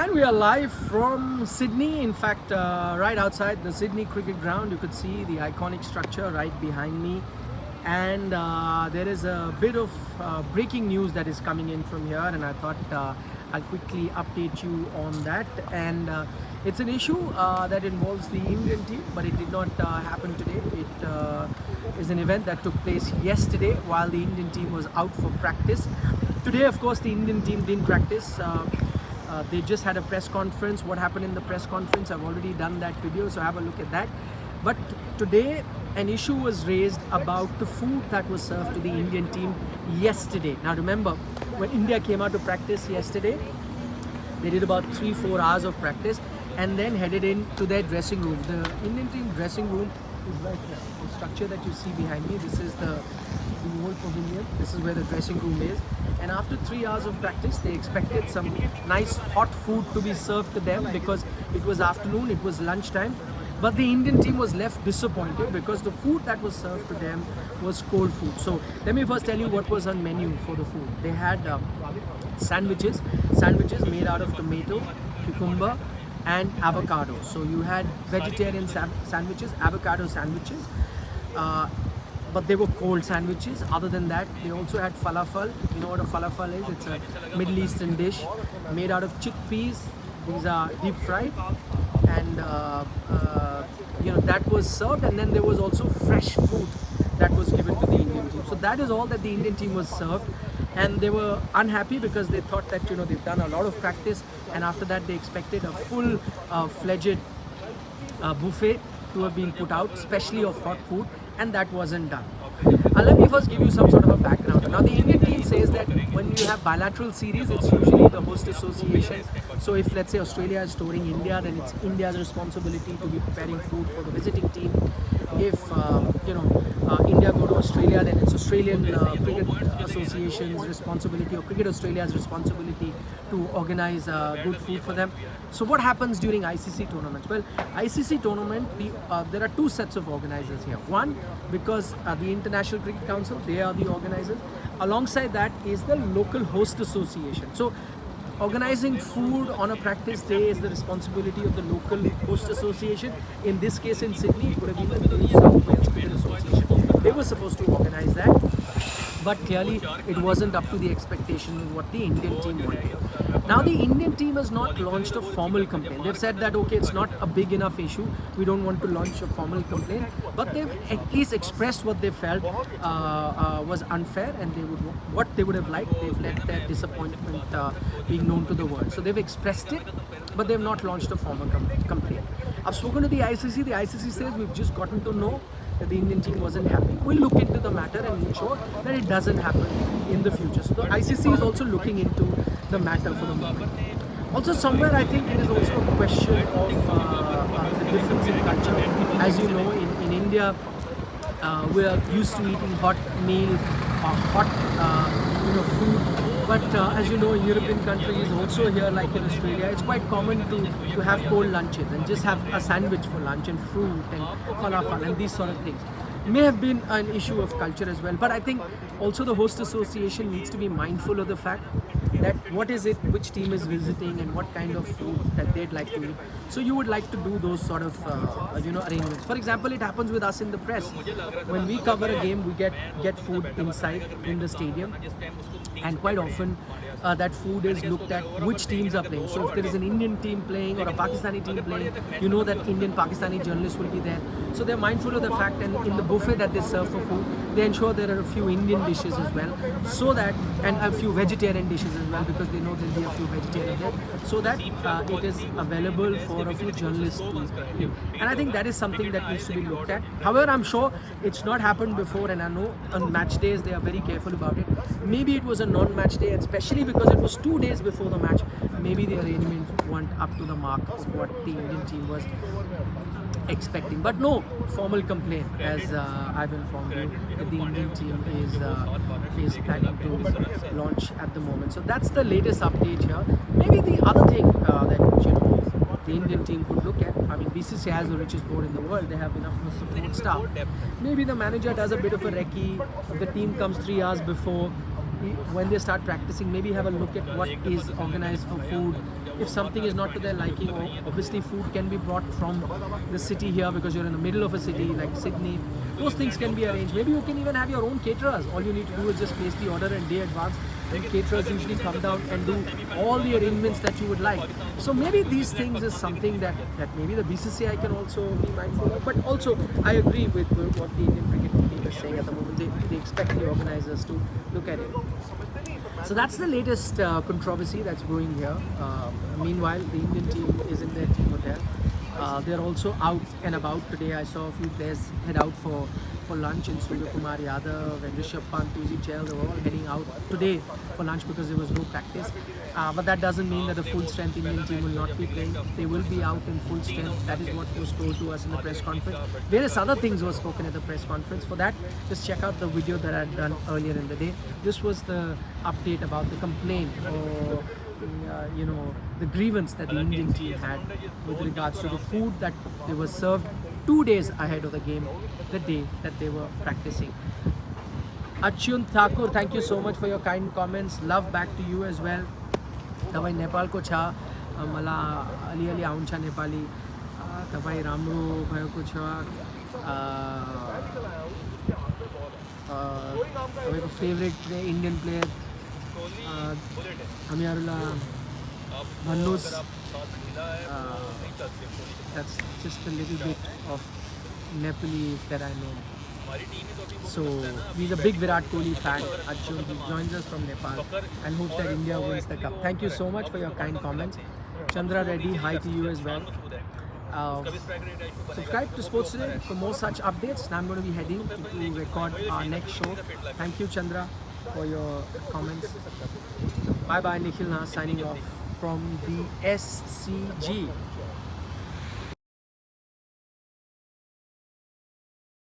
And we are live from Sydney. In fact, right outside the Sydney cricket ground, you could see the iconic structure right behind me. And there is a bit of breaking news that is coming in from here, and I thought I'll quickly update you on that. And it's an issue that involves the Indian team, but it did not happen today. It is an event that took place yesterday while the Indian team was out for practice. Today, of course, the Indian team didn't practice. They just had a press conference. What happened in the press conference, I've already done that video, so have a look at that. But today an issue was raised about the food that was served to the Indian team yesterday. Now remember, when India came out to practice yesterday, they did about 3-4 hours of practice and then headed into their dressing room. The Indian team dressing room is right here. The structure that you see behind me, this is the old pavilion. This is where the dressing room is. And after 3 hours of practice, they expected some nice hot food to be served to them because it was afternoon, it was lunchtime. But the Indian team was left disappointed because the food that was served to them was cold food. So let me first tell you what was on menu for the food. They had sandwiches made out of tomato, cucumber and avocado. So you had vegetarian sandwiches, avocado sandwiches, but they were cold sandwiches. Other than that, they also had falafel. You know what a falafel is? It's a Middle Eastern dish made out of chickpeas. These are deep fried, and that was served. And then there was also fresh food that was given to the Indian team. So that is all that the Indian team was served, and they were unhappy because they thought that they've done a lot of practice, and after that they expected a full fledged buffet to have been put out, especially of hot food, and that wasn't done. Let me first give you some sort of a background. Now the Indian team says that when you have bilateral series, it's usually the host association. So if let's say Australia is touring India, then it's India's responsibility to be preparing food for the visiting team. If India go to Australia, then it's Australian Cricket Association's responsibility, or Cricket Australia's responsibility to organize good food for them. So what happens during ICC tournaments? Well, ICC tournament, there are two sets of organizers here. One, because the International Cricket Council, they are the organizers. Alongside that is the local host association. So organizing food on a practice day is the responsibility of the local host association. In this case in Sydney, it would have been the New South Wales Cricket Association. They were supposed to organize that, but clearly it wasn't up to the expectation of what the Indian team wanted. Now the Indian team has not launched a formal complaint. They've said that okay, it's not a big enough issue, we don't want to launch a formal complaint, but they've at least expressed what they felt was unfair, and what they would have liked. They've let their disappointment being known to the world. So they've expressed it, but they've not launched a formal complaint. I've spoken to the ICC. The ICC says we've just gotten to know that the Indian team wasn't happy. We'll look into the matter and ensure that it doesn't happen in the future. So the ICC is also looking into the matter for the moment. Also somewhere I think it is also a question of the difference in culture. As you know, in India, we are used to eating hot meal, hot food. But as you know, in European countries, also here like in Australia, it's quite common to have cold lunches and just have a sandwich for lunch and fruit and falafel and these sort of things. May have been an issue of culture as well, but I think also the host association needs to be mindful of the fact that what is it, which team is visiting and what kind of food that they'd like to eat. So you would like to do those sort of arrangements. For example, it happens with us in the press. When we cover a game, we get food inside in the stadium, and quite often that food is looked at which teams are playing. So if there is an Indian team playing or a Pakistani team playing, you know that Indian Pakistani journalists will be there. So they're mindful of the fact, and in the buffet that they serve for food, they ensure there are a few Indian dishes as well, so that, and a few vegetarian dishes as well, because they know there'll be a few vegetarian there, so that it is available for a few journalists to eat. And I think that is something that needs to be looked at. However, I'm sure it's not happened before, and I know on match days they are very careful about it. Maybe it was a non-match day, and especially because it was 2 days before the match, maybe the arrangements weren't up to the mark of what the Indian team was expecting. But no formal complaint, as I've informed you, that the Indian team is planning to launch at the moment. So that's the latest update here. Maybe the other thing that the Indian team could look at, I mean, BCCI has the richest board in the world. They have enough support staff. Maybe the manager does a bit of a recce. If the team comes 3 hours before, when they start practicing, maybe have a look at what is organized for food. If something is not to their liking, or obviously food can be brought from the city here because you're in the middle of a city like Sydney. Those things can be arranged. Maybe you can even have your own caterers. All you need to do is just place the order and day advance. And caterers usually come down and do all the arrangements that you would like. So maybe these things is something that maybe the BCCI can also be mindful of. But also, I agree with what the Indian cricket team is saying at the moment. They expect the organizers to look at it. So that's the latest controversy that's brewing here. Meanwhile, the Indian team is in their team hotel. They're also out and about today. I saw a few players head out for lunch in Surya Kumar Yadav and Rishabh Pant, Tuzi Chahal. They were all heading out today for lunch because there was no practice. But that doesn't mean that the full strength Indian team will not be playing. They will be out in full strength. That is what was told to us in the press conference. Various other things were spoken at the press conference. For that, just check out the video that I had done earlier in the day. This was the update about the complaint or the grievance that the Indian team had with regards to the food that they were served 2 days ahead of the game, the day that they were practicing. Achyunt Thakur, thank you so much for your kind comments. Love back to you as well. तपाईँ नेपालको छ मलाई अलिअलि आउँछ नेपाली तपाईँ राम्रो भएको छ तपाईँको फेभरेट इन्डियन प्लेयर हामीहरूलाई भन्नुहोस्. That's just a little bit of Nepalese that I know. So he's a big Virat Kohli fan. Arjun, he joins us from Nepal and hopes that India wins the cup. Thank you so much for your kind comments. Chandra Reddy, hi to you as well. Subscribe to Sports Today for more such updates. Now I'm going to be heading to record our next show. Thank you, Chandra, for your comments. Bye bye, Nikhil Nas signing off from the SCG.